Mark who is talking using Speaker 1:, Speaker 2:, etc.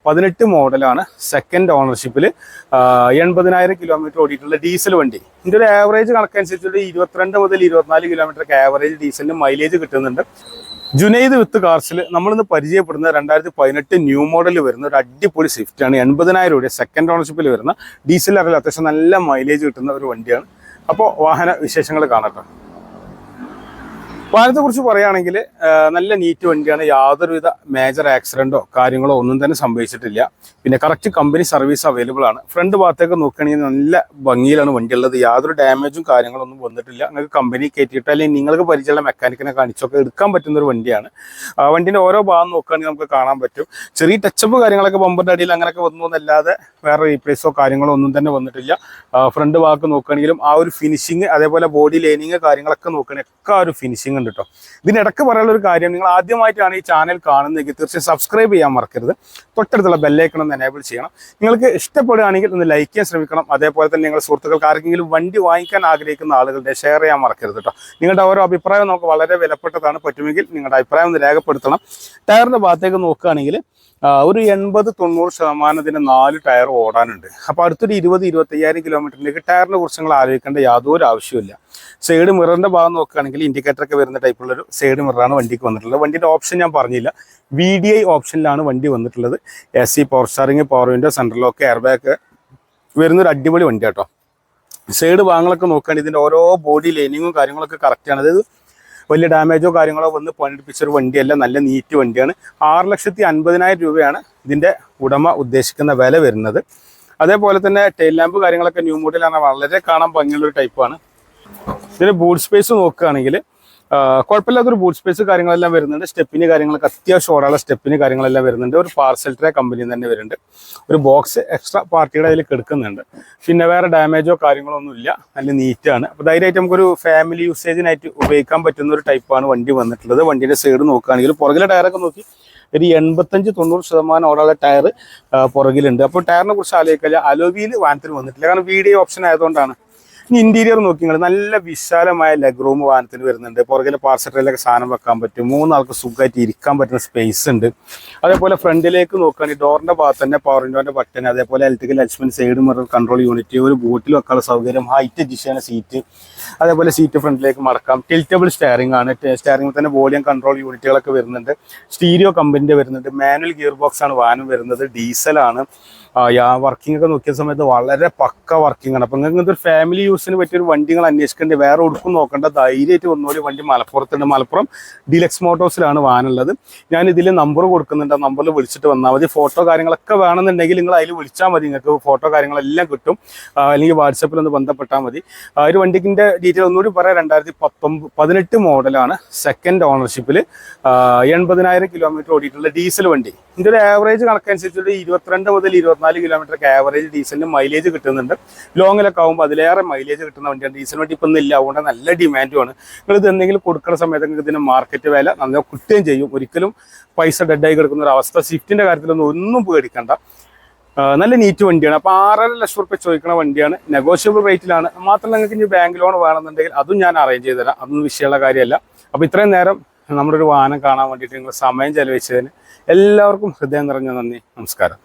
Speaker 1: 18 മോഡലാണ്. Second ഓണർഷിപ്പിൽ 80,000 kilometre ഓടിയിട്ടുള്ള diesel വണ്ടി. ഇതിൻ്റെ ഒരു ആവറേജ് കണക്കനുസരിച്ചിട്ട് 22 മുതൽ 24 കിലോമീറ്റർ ആവറേജ് ഡീസലിന് മൈലേജ് കിട്ടുന്നുണ്ട്. ജുനൈദ് വിത്ത് കാർസിൽ നമ്മളിന്ന് പരിചയപ്പെടുന്ന 2018 ന്യൂ മോഡൽ വരുന്ന ഒരു അടിപൊളി സ്വിഫ്റ്റാണ്. 80,000 രൂപ സെക്കൻഡ് ഓണർഷിപ്പിൽ വരുന്ന ഡീസൽ അറിയില്ല, അത്യാവശ്യം നല്ല മൈലേജ് കിട്ടുന്ന ഒരു വണ്ടിയാണ്. അപ്പോൾ വാഹന വിശേഷങ്ങൾ കാണട്ടെ. വാഹനത്തെക്കുറിച്ച് പറയുകയാണെങ്കിൽ നല്ല നീറ്റ് വണ്ടിയാണ്. യാതൊരുവിധ മേജർ ആക്സിഡൻറ്റോ കാര്യങ്ങളോ ഒന്നും തന്നെ സംഭവിച്ചിട്ടില്ല. പിന്നെ കറക്റ്റ് കമ്പനി സർവീസ് അവൈലബിൾ ആണ്. ഫ്രണ്ട് ഭാഗത്തേക്ക് നോക്കുകയാണെങ്കിൽ നല്ല ഭംഗിയിലാണ് വണ്ടി ഉള്ളത്. യാതൊരു ഡാമേജും കാര്യങ്ങളൊന്നും വന്നിട്ടില്ല. നിങ്ങൾക്ക് കമ്പനി കയറ്റിയിട്ട് അല്ലെങ്കിൽ നിങ്ങൾക്ക് പരിചയമുള്ള മെക്കാനിക്കിനെ കാണിച്ചൊക്കെ എടുക്കാൻ പറ്റുന്ന ഒരു വണ്ടിയാണ്. വണ്ടീൻ്റെ ഓരോ ഭാഗം നോക്കുകയാണെങ്കിൽ നമുക്ക് കാണാൻ പറ്റും. ചെറിയ ടച്ചപ്പ് കാര്യങ്ങളൊക്കെ ബമ്പറിൻ്റെ അടിയിൽ അങ്ങനെയൊക്കെ വന്നു എന്നല്ലാതെ വേറെ റീപ്ലേസോ കാര്യങ്ങളോ ഒന്നും തന്നെ വന്നിട്ടില്ല. ഫ്രണ്ട് ഭാഗത്ത് നോക്കുകയാണെങ്കിലും ആ ഒരു ഫിനിഷിങ്, അതേപോലെ ബോഡി ലൈനിങ് കാര്യങ്ങളൊക്കെ നോക്കുകയാണെങ്കിൽ ഒക്കെ ആ ഒരു ഫിനിഷിങ് ഉണ്ട് കേട്ടോ. ഇതിനിടക്ക് പറയാനുള്ള ഒരു കാര്യം, നിങ്ങൾ ആദ്യമായിട്ടാണ് ഈ ചാനൽ കാണുന്നതെങ്കിൽ തീർച്ചയായും സബ്സ്ക്രൈബ് ചെയ്യാൻ മറക്കരുത്. തൊട്ടടുത്തുള്ള ബെല്ലൈക്കൺ ഒന്ന് എനേബിൾ ചെയ്യണം. നിങ്ങൾക്ക് ഇഷ്ടപ്പെടുകയാണെങ്കിൽ ഒന്ന് ലൈക്ക് ചെയ്യാൻ ശ്രമിക്കണം. അതേപോലെ തന്നെ നിങ്ങളുടെ സുഹൃത്തുക്കൾക്ക് ആർക്കെങ്കിലും വണ്ടി വാങ്ങിക്കാൻ ആഗ്രഹിക്കുന്ന ആളുകളുടെ ഷെയർ ചെയ്യാൻ മറക്കരുത് കേട്ടോ. നിങ്ങളുടെ ഓരോ അഭിപ്രായം നമുക്ക് വളരെ വിലപ്പെട്ടതാണ്. പറ്റുമെങ്കിൽ നിങ്ങളുടെ അഭിപ്രായം ഒന്ന് രേഖപ്പെടുത്തണം. ടയറിൻ്റെ ഭാഗത്തേക്ക് നോക്കുകയാണെങ്കിൽ ഒരു 80-90% ഇതിന് 4 ടയർ ഓടാനുണ്ട്. അപ്പോൾ അടുത്തൊരു 20-25,000 കിലോമീറ്ററിലേക്ക് ടയറിനെ കുറിച്ച് നിങ്ങൾ ആലോചിക്കേണ്ട യാതൊരു ആവശ്യമില്ല. സൈഡ് മിററിൻ്റെ ഭാഗം നോക്കുകയാണെങ്കിൽ ഇൻഡിക്കേറ്ററൊക്കെ വരുന്ന ടൈപ്പുള്ളൊരു സൈഡ് മിററാണ് വണ്ടിക്ക് വന്നിട്ടുള്ളത്. വണ്ടിയുടെ ഓപ്ഷൻ ഞാൻ പറഞ്ഞില്ല, VDI ഓപ്ഷനിലാണ് വണ്ടി വന്നിട്ടുള്ളത്. AC, power steering, power window, central lock, air bag വരുന്നൊരു അടിപൊളി വണ്ടി കേട്ടോ. സൈഡ് ഭാഗങ്ങളൊക്കെ നോക്കുകയാണെങ്കിൽ ഇതിൻ്റെ ഓരോ ബോഡി ലൈനിങ്ങും കാര്യങ്ങളൊക്കെ കറക്റ്റാണ്. അതായത് വലിയ ഡാമേജോ കാര്യങ്ങളോ വന്ന് പണിയെടുപ്പിച്ചൊരു വണ്ടിയല്ല, നല്ല നീറ്റ് വണ്ടിയാണ്. 6,50,000 രൂപയാണ് ഇതിൻ്റെ ഉടമ ഉദ്ദേശിക്കുന്ന വില വരുന്നത്. അതേപോലെ തന്നെ ടെയിൽ ലാമ്പ് കാര്യങ്ങളൊക്കെ ന്യൂ മോഡലാണ്, വളരെ കാണാൻ ഭംഗിയുള്ളൊരു ടൈപ്പാണ്. ഇതിന് ബൂട്ട് സ്പേസ് നോക്കുകയാണെങ്കിൽ കുഴപ്പമില്ലാത്തൊരു ബൂട്ട് സ്പേസ് കാര്യങ്ങളെല്ലാം വരുന്നുണ്ട്. സ്റ്റെപ്പിന് കാര്യങ്ങളൊക്കെ അത്യാവശ്യം ഓടാനുള്ള സ്റ്റെപ്പിന് കാര്യങ്ങളെല്ലാം വരുന്നുണ്ട്. ഒരു പാർസൽ ട്രേ കമ്പനി തന്നെ വരുന്നുണ്ട്. ഒരു ബോക്സ് എക്സ്ട്രാ പാർട്ടിയുടെ അതിൽ കിടക്കുന്നുണ്ട്. പിന്നെ വേറെ ഡാമേജോ കാര്യങ്ങളോ ഒന്നുമില്ല, നല്ല നീറ്റാണ്. അപ്പോൾ ധൈര്യമായിട്ട് നമുക്കൊരു ഫാമിലി യൂസേജിനായിട്ട് ഉപയോഗിക്കാൻ പറ്റുന്ന ഒരു ടൈപ്പാണ് വണ്ടി വന്നിട്ടുള്ളത്. വണ്ടിയുടെ സൈഡ് നോക്കുകയാണെങ്കിൽ പുറകിലെ ടയറൊക്കെ നോക്കി ഒരു 85-90% ഓടാനുള്ള ടയർ പുറകിലുണ്ട്. അപ്പോൾ ടയറിനെ കുറിച്ച് ആലോചിക്കില്ല, അലോവിയിൽ വാഹനത്തിന് വന്നിട്ടില്ല, കാരണം VDI ഓപ്ഷൻ ആയതുകൊണ്ടാണ്. ഇനി ഇന്റീരിയർ നോക്കി നിങ്ങൾ, നല്ല വിശാലമായ ലെഗ് റൂം വാഹനത്തിന് വരുന്നുണ്ട്. പുറകിലെ പാർസലിലൊക്കെ സാധനം വെക്കാൻ പറ്റും. 3 ആൾക്ക് സുഖമായിട്ട് ഇരിക്കാൻ പറ്റുന്ന സ്പേസ് ഉണ്ട്. അതേപോലെ ഫ്രണ്ടിലേക്ക് നോക്കുകയാണെങ്കിൽ ഡോറിന്റെ ഭാഗത്ത് തന്നെ പവർ വിൻഡോന്റെ ബട്ടൺ, അതേപോലെ electrical adjustment, side mirror control unit, ഒരു ബോട്ടിൽ വെക്കാനുള്ള സൗകര്യം, ഹൈറ്റ് അഡ്ജസ്റ്റ് ചെയ്യുന്ന സീറ്റ്, അതേപോലെ സീറ്റ് ഫ്രണ്ടിലേക്ക് മടക്കാം. ടിൽറ്റബിൾ സ്റ്റിയറിംഗ് ആണ്. സ്റ്റിയറിംഗിൽ തന്നെ വോളിയം കൺട്രോൾ യൂണിറ്റുകളൊക്കെ വരുന്നുണ്ട്. സ്റ്റീരിയോ കമ്പനിന്റെ വരുന്നുണ്ട്. മാനുവൽ ഗിയർ ബോക്സ് ആണ് വാഹനം വരുന്നത്. ഡീസലാണ്. വർക്കിംഗ് ഒക്കെ നോക്കിയ സമയത്ത് വളരെ പക്ക വർക്കിംഗ് ആണ്. അപ്പം നിങ്ങൾക്ക് ഒരു ഫാമിലി യൂസിന് പറ്റിയൊരു വണ്ടി നിങ്ങൾ അന്വേഷിക്കേണ്ടി വേറെ ഒടുക്കും നോക്കേണ്ട, ധൈര്യമായിട്ട് ഒന്നുകൂടി വണ്ടി മലപ്പുറത്തുണ്ട്. മലപ്പുറം ഡിലക്സ് മോട്ടോഴ്സിലാണ് വാഹനമുള്ളത്. ഞാൻ ഇതിൽ നമ്പർ കൊടുക്കുന്നുണ്ട്, ആ നമ്പറിൽ വിളിച്ചിട്ട് വന്നാൽ മതി. ഫോട്ടോ കാര്യങ്ങളൊക്കെ വേണമെന്നുണ്ടെങ്കിൽ നിങ്ങൾ അതിൽ വിളിച്ചാൽ മതി, നിങ്ങൾക്ക് ഫോട്ടോ കാര്യങ്ങളെല്ലാം കിട്ടും. അല്ലെങ്കിൽ വാട്സപ്പിൽ ഒന്ന് ബന്ധപ്പെട്ടാൽ മതി. ഒരു വണ്ടിക്കിൻ്റെ ഡീറ്റെയിൽ ഒന്നുകൂടി പറയാം. 2018 മോഡലാണ്. സെക്കൻഡ് ഓണർഷിപ്പിൽ 80,000 കിലോമീറ്റർ ഓടിയിട്ടുള്ള ഡീസൽ വണ്ടി. ഇതിൻ്റെ ഒരു ആവറേജ് കണക്കനുസരിച്ചിട്ട് 22 മുതൽ 24 കിലോമീറ്റർ ആവറേജ് ഡീസലിന് മൈലേജ് കിട്ടുന്നുണ്ട്. ലോങ്ങിലൊക്കെ ആകുമ്പോൾ അതിലേറെ മൈലേജ് കിട്ടുന്ന വണ്ടിയാണ്. ഡീസൽ വണ്ടി ഇപ്പം ഇല്ല, അതുകൊണ്ട് നല്ല ഡിമാൻഡുമാണ്. നിങ്ങൾ ഇത് എന്തെങ്കിലും കൊടുക്കുന്ന സമയത്ത് നിങ്ങൾക്ക് ഇതിന് മാർക്കറ്റ് വില നന്നായി കിട്ടുകയും ചെയ്യും. ഒരിക്കലും പൈസ ഡെഡായി കിടക്കുന്ന ഒരു അവസ്ഥ സ്വിഫ്റ്റിൻ്റെ കാര്യത്തിലൊന്നും പേടിക്കണ്ട. നല്ല നീറ്റ് വണ്ടിയാണ്. അപ്പോൾ 6.5 ലക്ഷം റുപ്യ ചോദിക്കുന്ന വണ്ടിയാണ്. നെഗോഷ്യബിൾ റേറ്റിലാണ്. മാത്രമല്ല നിങ്ങൾക്ക് ഇനി ബാങ്ക് ലോൺ വേണമെന്നുണ്ടെങ്കിൽ അതും ഞാൻ അറേഞ്ച് ചെയ്ത് തരാം. അതൊന്നും വിഷയമുള്ള കാര്യമല്ല. അപ്പോൾ ഇത്രയും നേരം നമ്മുടെ ഒരു വാഹനം കാണാൻ വേണ്ടിയിട്ട് നിങ്ങൾ സമയം ചെലവഴിച്ചതിന് എല്ലാവർക്കും ഹൃദയം നിറഞ്ഞ നന്ദി. നമസ്കാരം.